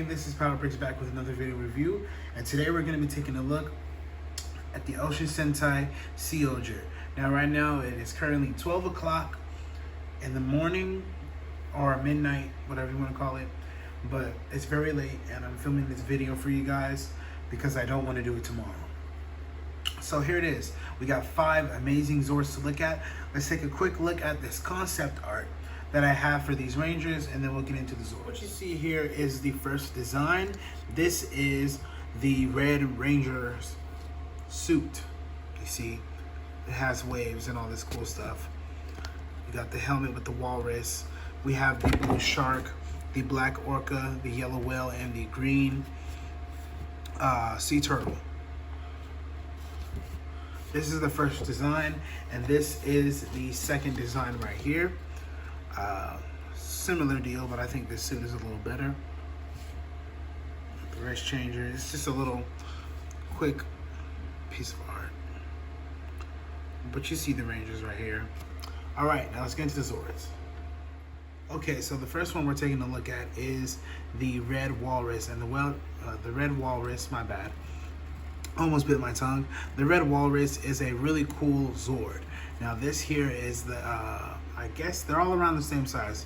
this is PowerPrix back with another video review, and today we're going to be taking a look at the Ocean Sentai Mizoger. Now right now it is currently 12 o'clock in the morning or midnight, whatever you want to call it, but it's very late and I'm filming this video for you guys because I don't want to do it tomorrow. So here it is. We got 5 amazing Zords to look at. Let's take a quick look at this concept art that I have for these Rangers, and then we'll get into the Zords. What you see here is the first design. This is the Red Ranger's suit. You see, it has waves and all this cool stuff. We got the helmet with the Walrus. We have the blue shark, the black Orca, the yellow whale, and the green sea turtle. This is the first design, and this is the second design right here. Similar deal, but I think this suit is a little better. The wrist changer. It's just a little quick piece of art. But you see the Rangers right here. Alright, now let's get into the Zords. Okay, so the first one we're taking a look at is the Red Walrus. And the Red Walrus, my bad. Almost bit my tongue. The Red Walrus is a really cool Zord. Now this here is the, I guess they're all around the same size,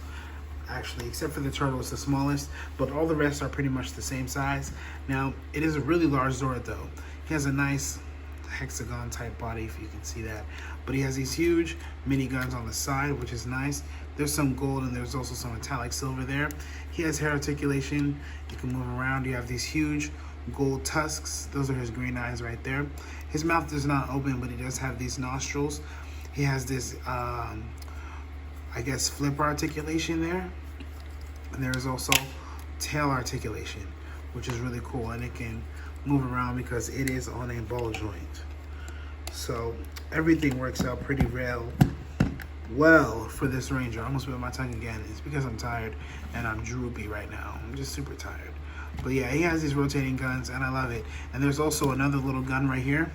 actually, except for the turtle, it's the smallest, but all the rest are pretty much the same size. Now, it is a really large Zord though. He has a nice hexagon type body, if you can see that, but he has these huge mini guns on the side, which is nice. There's some gold and there's also some metallic silver there. He has hair articulation. You can move around. You have these huge gold tusks. Those are his green eyes right there. His mouth does not open, but he does have these nostrils. He has this I guess flip articulation there, and there is also tail articulation, which is really cool, and it can move around because it is on a ball joint. So everything works out pretty well for this Ranger. I almost bit my tongue again. It's because I'm tired and I'm droopy right now. I'm just super tired. But yeah, he has these rotating guns and I love it. And there's also another little gun right here.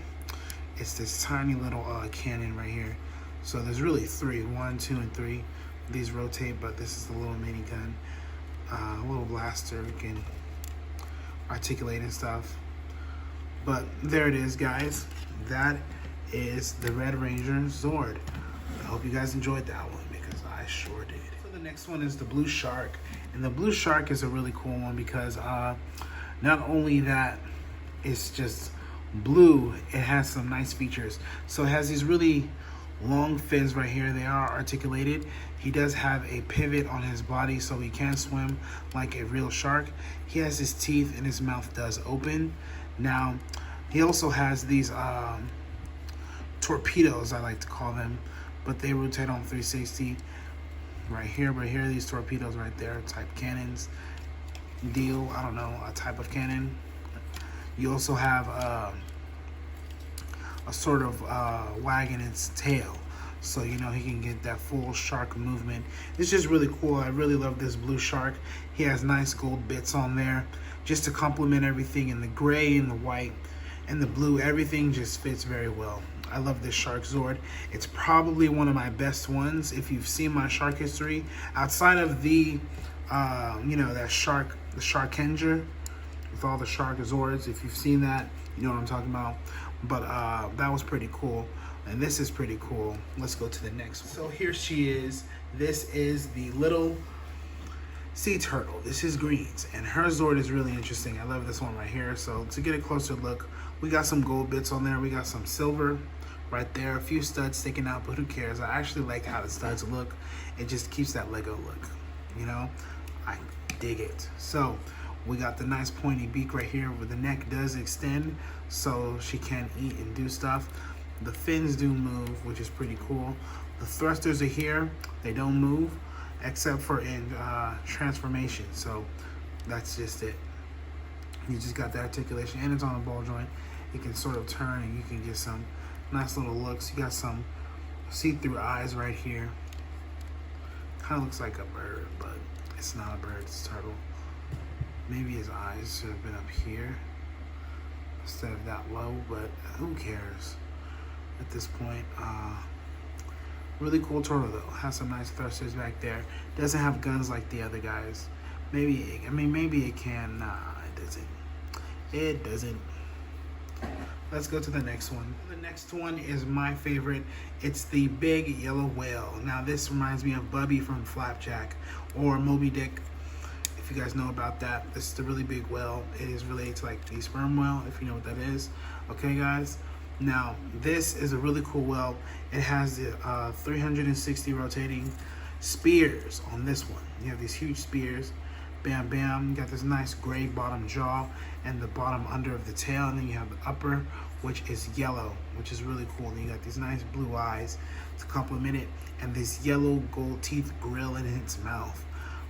It's this tiny little cannon right here. So there's really 3, 1, 2, and 3. These rotate, but this is the little mini gun. A little blaster, we can articulate and stuff. But there it is, guys. That is the Red Ranger Zord. I hope you guys enjoyed that one because I sure did. So the next one is the Blue Shark. And the Blue Shark is a really cool one because not only that it's just blue, it has some nice features. So it has these really long fins right here. They are articulated. He does have a pivot on his body so he can swim like a real shark. He has his teeth and his mouth does open. Now he also has these torpedoes, I like to call them, but they rotate on 360 right here, these torpedoes right there, type cannons deal. I don't know, a type of cannon. You also have a sort of wag in its tail, so you know he can get that full shark movement. It's just really cool. I really love this Blue Shark. He has nice gold bits on there just to complement everything, in the gray and the white and the blue. Everything just fits very well. I love this Shark Zord. It's probably one of my best ones. If you've seen my shark history, outside of the you know, that shark, the Sharkenger with all the Shark Zords, if you've seen that, you know what I'm talking about. But that was pretty cool, and this is pretty cool. Let's go to the next one. So here she is. This is the little sea turtle. This is Greens, and her Zord is really interesting. I love this one right here. So to get a closer look, we got some gold bits on there. We got some silver right there, a few studs sticking out, but who cares? I actually like how the studs look. It just keeps that Lego look, you know? I dig it. So we got the nice pointy beak right here where the neck does extend so she can eat and do stuff. The fins do move, which is pretty cool. The thrusters are here. They don't move except for in transformation. So that's just it. You just got the articulation, and it's on a ball joint. It can sort of turn and you can get some nice little looks. You got some see-through eyes right here. Kind of looks like a bird, but it's not a bird, it's a turtle. Maybe his eyes should have been up here instead of that low, but who cares at this point. Really cool turtle though. Has some nice thrusters back there. Doesn't have guns like the other guys, Maybe, I mean, maybe it can. Nah, it doesn't. It doesn't. Let's go to the next one. The next one is my favorite. It's the big yellow whale. Now this reminds me of Bubby from Flapjack or Moby Dick. If you guys know about that, this is the really big whale. It is related to like the sperm whale, if you know what that is. Okay, guys. Now this is a really cool whale. It has the 360 rotating spears on this one. You have these huge spears. Bam, bam. You got this nice gray bottom jaw and the bottom under of the tail, and then you have the upper, which is yellow, which is really cool. And you got these nice blue eyes to complement it, and this yellow gold teeth grill in its mouth.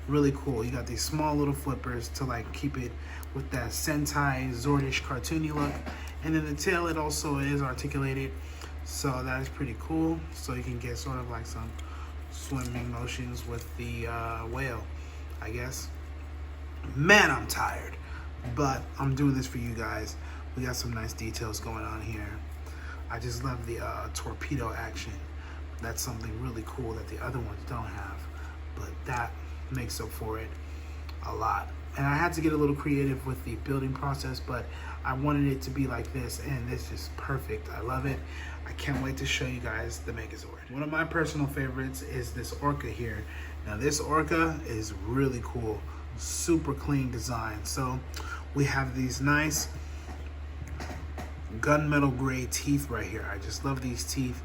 Really cool. You got these small little flippers to like keep it with that sentai Zordish cartoony look, and then the tail, it also is articulated, so that is pretty cool. So you can get sort of like some swimming motions with the whale, I guess. Man, I'm tired, but I'm doing this for you guys. We got some nice details going on here. I just love the torpedo action. That's something really cool that the other ones don't have, but that makes up for it a lot. And I had to get a little creative with the building process, but I wanted it to be like this, and this is perfect. I love it. I can't wait to show you guys the Megazord. One of my personal favorites is this Orca here. Now this Orca is really cool. Super clean design. So we have these nice gunmetal gray teeth right here. I just love these teeth.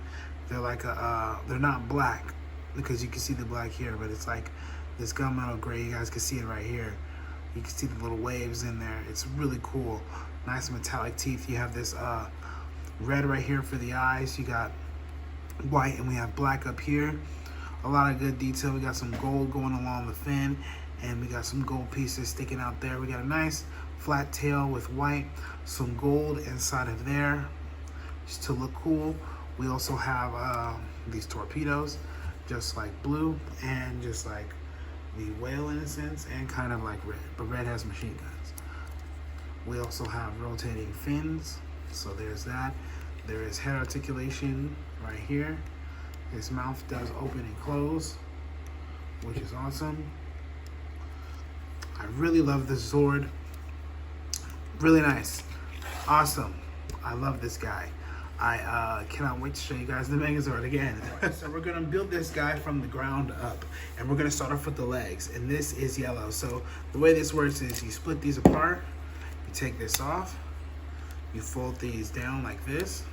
They're like they're not black because you can see the black here, but it's like this gunmetal gray. You guys can see it right here. You can see the little waves in there. It's really cool. Nice metallic teeth. You have this red right here for the eyes. You got white, and we have black up here. A lot of good detail. We got some gold going along the fin, and we got some gold pieces sticking out there. We got a nice flat tail with white, some gold inside of there just to look cool. We also have these torpedoes, just like blue and just like the whale in a sense, and kind of like red, but red has machine guns. We also have rotating fins, so there's that. There is head articulation right here. His mouth does open and close, which is awesome. I really love this Zord. Really nice. Awesome. I love this guy. I cannot wait to show you guys the Megazord again. So we're going to build this guy from the ground up, and we're going to start off with the legs, and this is yellow. So the way this works is you split these apart, you take this off, you fold these down like this.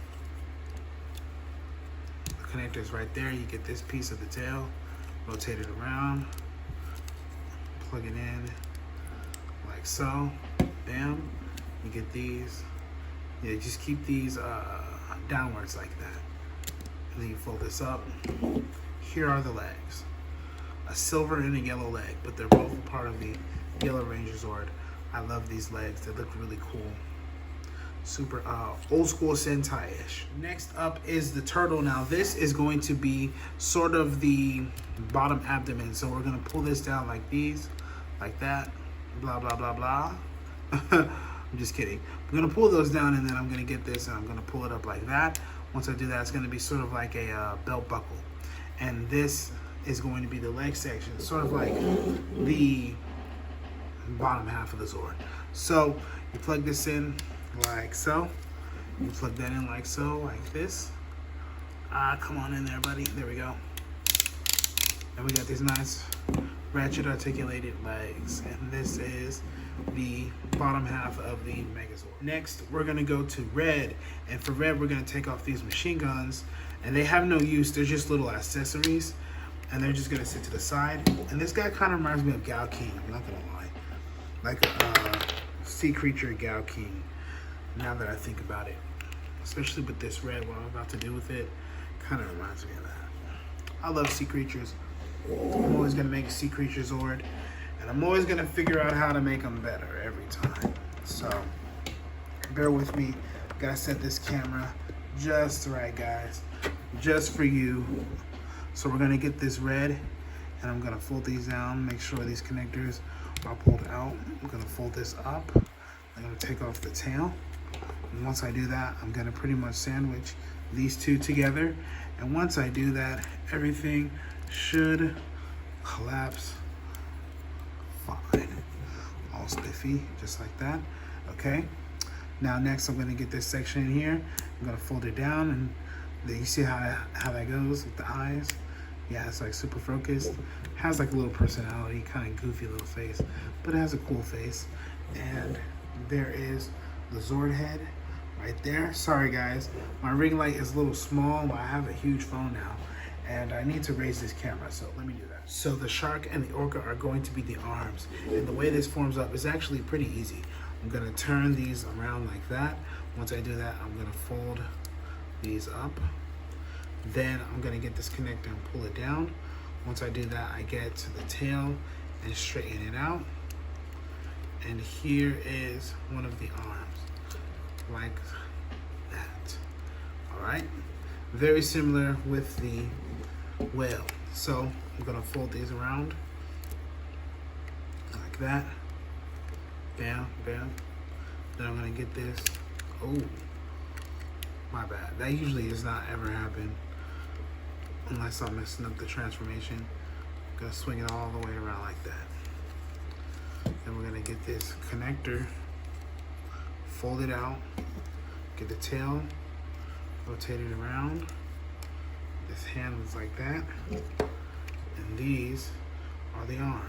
The connector's right there. You get this piece of the tail, rotate it around, plug it in like so. Bam. You get these. Yeah, just keep these downwards like that. And then you fold this up. Here are the legs. A silver and a yellow leg, but they're both a part of the Yellow Ranger Zord. I love these legs. They look really cool. Super old school Sentai-ish. Next up is the turtle. Now this is going to be sort of the bottom abdomen. So we're going to pull this down like these, like that, blah, blah, blah, blah. I'm just kidding. I'm going to pull those down, and then I'm going to get this, and I'm going to pull it up like that. Once I do that, it's going to be sort of like a belt buckle. And this is going to be the leg section, sort of like the bottom half of the Zord. So you plug this in like so. You plug that in like so, like this. Come on in there, buddy. There we go. And we got these nice ratchet articulated legs, and this is the bottom half of the Megazord. Next, we're gonna go to red, and for red, we're gonna take off these machine guns, and they have no use. They're just little accessories, and they're just gonna sit to the side. And this guy kind of reminds me of Gao King. I'm not gonna lie, like sea creature Gao King. Now that I think about it, especially with this red, what I'm about to do with it, kind of reminds me of that. I love sea creatures. I'm always gonna make a sea creature Zord, and I'm always gonna figure out how to make them better every time. So bear with me. Gotta set this camera just right, guys, just for you. So we're gonna get this red, and I'm gonna fold these down, make sure these connectors are pulled out. I'm gonna fold this up. I'm gonna take off the tail, and once I do that, I'm gonna pretty much sandwich these two together. And once I do that, everything should collapse fine. spiffy, just like that. Okay. Now next I'm gonna get this section in here. I'm gonna fold it down, and then you see how that goes with the eyes. Yeah, it's like super focused. Has like a little personality, kind of goofy little face, but it has a cool face. And there is the Zord head right there. Sorry guys, my ring light is a little small, but I have a huge phone now, and I need to raise this camera, so let me do that. So the shark and the orca are going to be the arms, and the way this forms up is actually pretty easy. I'm gonna turn these around like that. Once I do that, I'm gonna fold these up. Then I'm gonna get this connector and pull it down. Once I do that, I get to the tail and straighten it out. And here is one of the arms, like that. All right, very similar with the whale. So I'm gonna fold these around like that. Bam, bam. Then I'm gonna get this. Oh, my bad. That usually does not ever happen unless I'm messing up the transformation. I'm gonna swing it all the way around like that. Then we're gonna get this connector, fold it out, get the tail, rotate it around. This hand is like that. And these are the arms.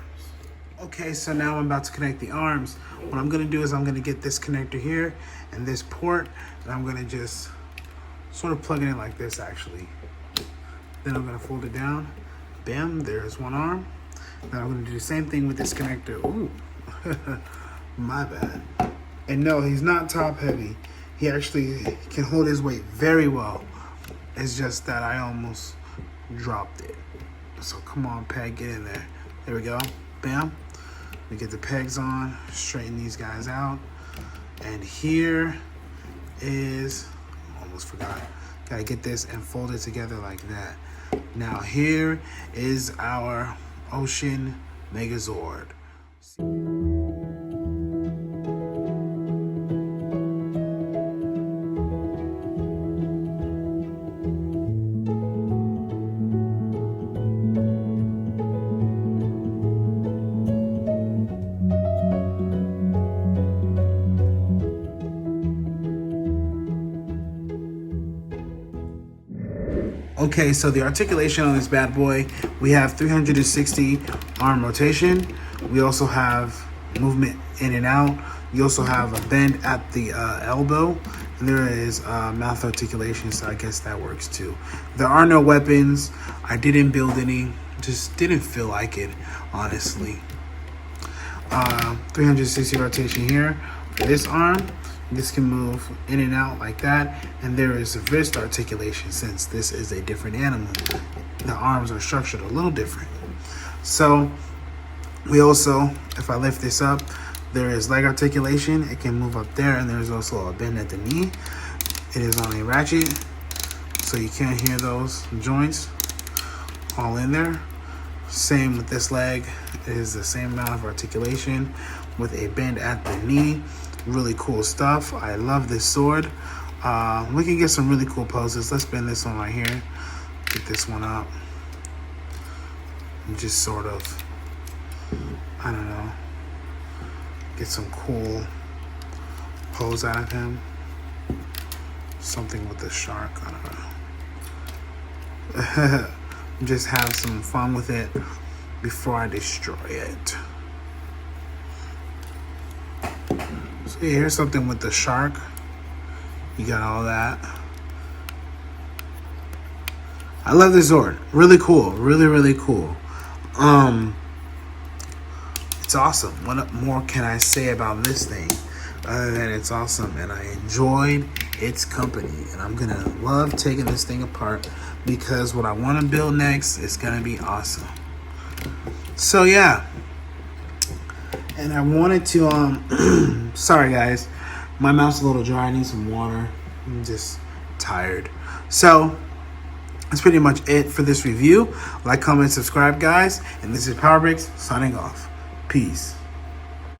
Okay, so now I'm about to connect the arms. What I'm gonna do is I'm gonna get this connector here and this port, and I'm gonna just sort of plug it in like this actually. Then I'm gonna fold it down. Bam, there's one arm. Then I'm gonna do the same thing with this connector. Ooh, my bad. And no, he's not top heavy. He actually can hold his weight very well. It's just that I almost dropped it. So come on, peg, get in there. There we go, bam. We get the pegs on, straighten these guys out. And here is, almost forgot. Gotta get this and fold it together like that. Now here is our ocean Megazord. Okay, so the articulation on this bad boy, we have 360 arm rotation. We also have movement in and out. You also have a bend at the elbow, and there is mouth articulation, so I guess that works too. There are no weapons. I didn't build any, just didn't feel like it, honestly. 360 rotation here for this arm. This can move in and out like that. And there is a wrist articulation since this is a different animal. The arms are structured a little different. So we also, if I lift this up, there is leg articulation. It can move up there, and there's also a bend at the knee. It is on a ratchet, so you can't hear those joints all in there. Same with this leg. It is the same amount of articulation with a bend at the knee. Really cool stuff. I love this sword. We can get some really cool poses. Let's bend this one right here. Get this one up. And just sort of, I don't know, get some cool pose out of him. Something with the shark, I don't know. Just have some fun with it before I destroy it. So yeah, here's something with the shark. You got all that. I love this Zord. Really cool. Really, really cool. It's awesome. What more can I say about this thing other than it's awesome, and I enjoyed its company, and I'm gonna love taking this thing apart because what I want to build next is gonna be awesome. So yeah, and I wanted to sorry guys, my mouth's a little dry. I need some water. I'm just tired. So that's pretty much it for this review. Like, comment, subscribe, guys, and this is Power Bricks signing off. Peace.